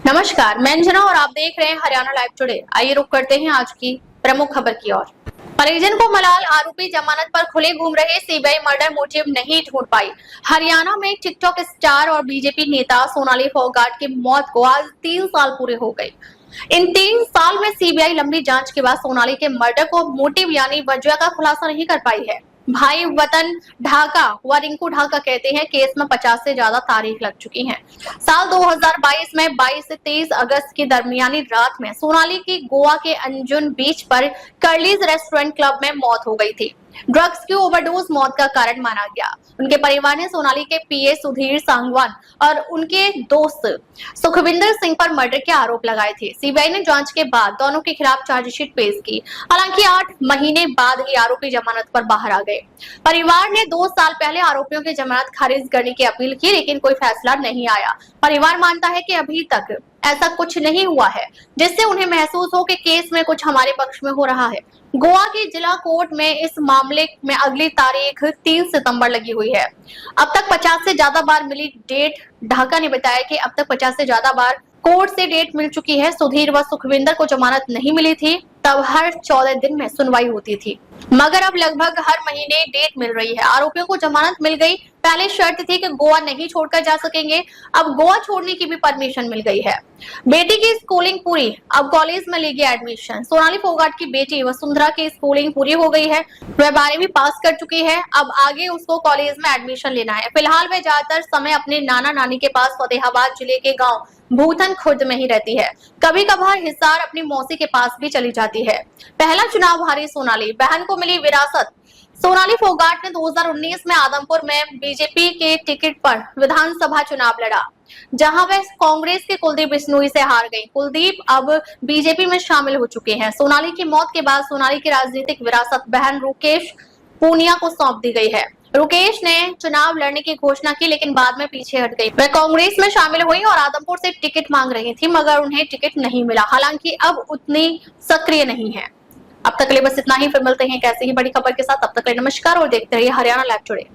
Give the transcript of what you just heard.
नमस्कार, मैं अंजना और आप देख रहे हैं हरियाणा लाइव टुडे। आइए रुक करते हैं आज की प्रमुख खबर की ओर। परिजन को मलाल, आरोपी जमानत पर खुले घूम रहे, सीबीआई मर्डर मोटिव नहीं ढूंढ पाई। हरियाणा में टिकटॉक स्टार और बीजेपी नेता सोनाली फोगाट की मौत को आज 3 साल पूरे हो गए। इन 3 साल में सीबीआई लंबी जांच के बाद सोनाली के मर्डर को मोटिव यानी वजह का खुलासा नहीं कर पाई है। भाई वतन ढाका व रिंकू ढाका कहते हैं केस में 50 से ज्यादा तारीख लग चुकी हैं। साल 2022 में 22 से 23 अगस्त की दरमियानी रात में सोनाली की गोवा के अंजुन बीच पर कर्लीज रेस्टोरेंट क्लब में मौत हो गई थी। ड्रग्स की ओवरडोज मौत का कारण माना गया। उनके परिवार ने सोनाली के पीए सुधीर सांगवान और उनके दोस्त सुखविंदर सिंह पर मर्डर के आरोप लगाए थे। सीबीआई ने जांच के बाद दोनों के खिलाफ चार्जशीट पेश की। हालांकि 8 महीने बाद ही आरोपी जमानत पर बाहर आ गए। परिवार ने 2 साल पहले आरोपियों की जमानत खारिज करने की अपील की, लेकिन कोई फैसला नहीं आया। परिवार मानता है कि अभी तक ऐसा कुछ नहीं हुआ है जिससे उन्हें महसूस हो कि केस में कुछ हमारे पक्ष में हो रहा है। गोवा की जिला कोर्ट में इस मामले में अगली तारीख 3 सितंबर लगी हुई है। अब तक 50 से ज्यादा बार मिली डेट। ढाका ने बताया कि अब तक 50 से ज्यादा बार कोर्ट से डेट मिल चुकी है। सुधीर व सुखविंदर को जमानत नहीं मिली थी, तब हर 14 दिन में सुनवाई होती थी, मगर अब लगभग हर महीने डेट मिल रही है। आरोपियों को जमानत मिल गई। पहले शर्त थी कि गोवा नहीं छोड़कर जा सकेंगे, अब गोवा छोड़ने की भी परमिशन मिल गई है। बेटी की स्कूलिंग पूरी, अब कॉलेज में लेगी एडमिशन। सोनाली फोगाट की बेटी वसुंधरा की स्कूलिंग पूरी हो गई है, वह 12वीं पास कर चुकी है। अब आगे उसको कॉलेज में एडमिशन लेना है। फिलहाल वह ज्यादातर समय अपने नाना नानी के पास फतेहाबाद जिले के गाँव भूथन खुर्द में ही रहती है। कभी कभार हिसार अपनी मौसी के पास भी चली जाती है। पहला चुनाव हारी सोनाली, बहन को मिली विरासत। सोनाली फोगाट ने 2019 में आदमपुर में बीजेपी के टिकट पर विधानसभा चुनाव लड़ा, जहां वह कांग्रेस के कुलदीप बिश्नोई से हार गई। कुलदीप अब बीजेपी में शामिल हो चुके हैं। सोनाली की मौत के बाद सोनाली की राजनीतिक विरासत बहन रुकेश पूनिया को सौंप दी गई है। रुकेश ने चुनाव लड़ने की घोषणा की, लेकिन बाद में पीछे हट गई। वह कांग्रेस में शामिल हुई और आदमपुर से टिकट मांग रही थी, मगर उन्हें टिकट नहीं मिला। हालांकि अब उतनी सक्रिय नहीं है। अब तक के लिए बस इतना ही। फिर मिलते हैं एक ऐसी ही बड़ी खबर के साथ। तब तक के लिए नमस्कार और देखते रहिए हरियाणा लाइव टुडे।